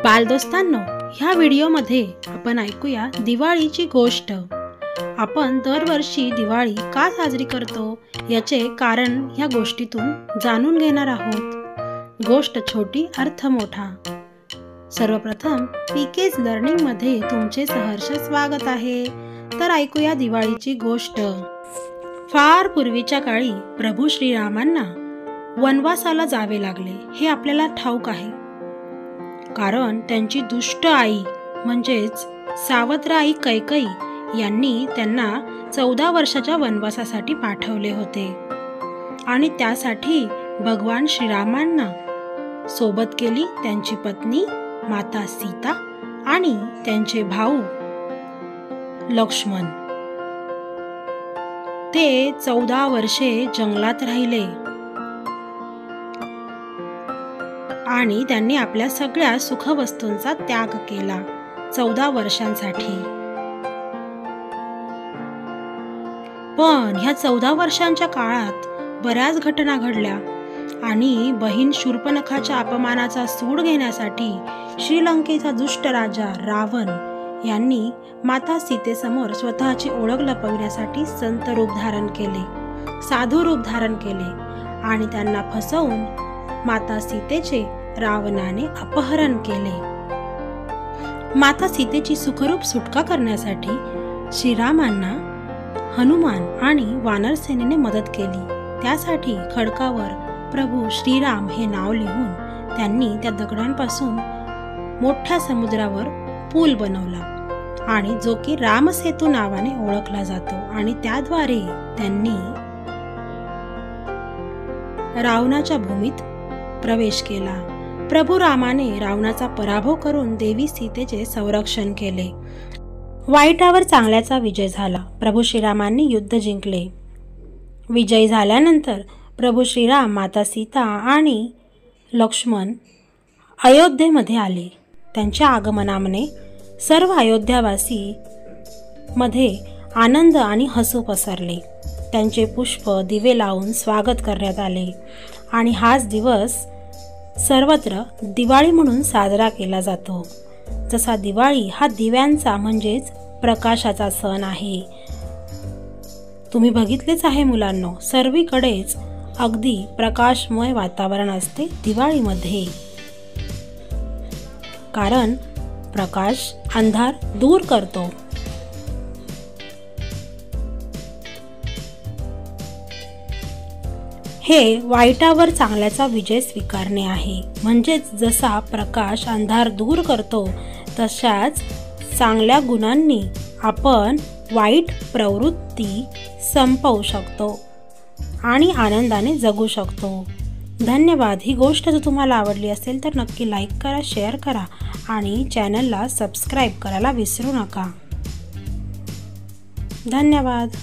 बालदोस्तांनो, ह्या व्हिडिओमध्ये आपण ऐकूया दिवाळीची गोष्ट। आपण दरवर्षी दिवाळी का साजरी करतो याचे कारण ह्या गोष्टीतून जाणून घेणार आहोत। गोष्ट छोटी, अर्थ मोठा। सर्वप्रथम पीकेज लर्निंग मध्ये तुमचे सहर्ष स्वागत आहे। तर ऐकूया दिवाळीची गोष्ट। फार पूर्वीच्या काळी प्रभू श्रीरामांना वनवासाला जावे लागले हे आपल्याला ठाऊक आहे, कारण त्यांची दुष्ट आई म्हणजेच सावत्र आई कैकेयी यांनी त्यांना 14 वर्षाच्या वनवासासाठी पाठवले होते आणि त्यासाठी भगवान श्रीरामांना सोबत केली त्यांची पत्नी माता सीता आणि त्यांचे भाऊ लक्ष्मण। ते 14 वर्षे जंगलात राहिले आणि त्यांनी आपल्या सगळ्या सुखवस्तूंचा त्याग केला 14 वर्षांसाठी। पण ह्या 14 वर्षांच्या काळात बऱ्याच घटना घडल्या आणि बहीण शूर्पणखाच्या अपमानाचा सूड घेण्यासाठी श्रीलंकेचा दुष्ट राजा रावण यांनी माता सीतेसमोर स्वतःची ओळख लपविण्यासाठी संत रूप धारण केले, साधू रूप धारण केले आणि त्यांना फसवून माता सीतेचे रावणाने अपहरण केले। माता सीतेची सुखरूप सुटका करण्यासाठी श्रीरामांना हनुमान आणि वानर सेनेने मदत केली। त्यासाठी खडकावर प्रभू श्रीराम हे नाव लिहून त्यांनी त्या दगडांपासून मोठ्या समुद्रावर पूल बनवला आणि जो की रामसेतू नावाने ओळखला जातो आणि त्याद्वारे त्यांनी रावणाच्या भूमीत प्रवेश केला। प्रभू रामाने रावणाचा पराभव करून देवी सीतेचे संरक्षण केले। वाईटावर चांगल्याचा विजय झाला। प्रभू श्रीरामांनी युद्ध जिंकले। विजय झाल्यानंतर प्रभू श्रीराम, माता सीता आणि लक्ष्मण अयोध्येमध्ये आले। त्यांच्या आगमनाने सर्व अयोध्यावासी मध्ये आनंद आणि हसू पसरले। त्यांचे पुष्प दिवे लावून स्वागत करण्यात आले आणि हाच दिवस सर्वत्र दिवाळी म्हणून साजरा केला जातो। जसा दिवाळी हा दिव्यांचा म्हणजेच प्रकाशाचा सण आहे। तुम्ही बघितलेच आहे मुलांनो, सर्वीकडेच अगदी प्रकाशमय वातावरण असते दिवाळीमध्ये, कारण प्रकाश अंधार दूर करतो। हे वाईटावर चांगल्याचा विजय स्वीकारणे आहे। म्हणजेच जसा प्रकाश अंधार दूर करतो तशाच चांगल्या गुणांनी आपण वाईट प्रवृत्ती संपवू शकतो आणि आनंदाने जगू शकतो। धन्यवाद। ही गोष्ट जर तुम्हाला आवडली असेल तर नक्की लाईक करा, शेअर करा आणि चॅनलला सबस्क्राईब करायला विसरू नका। धन्यवाद।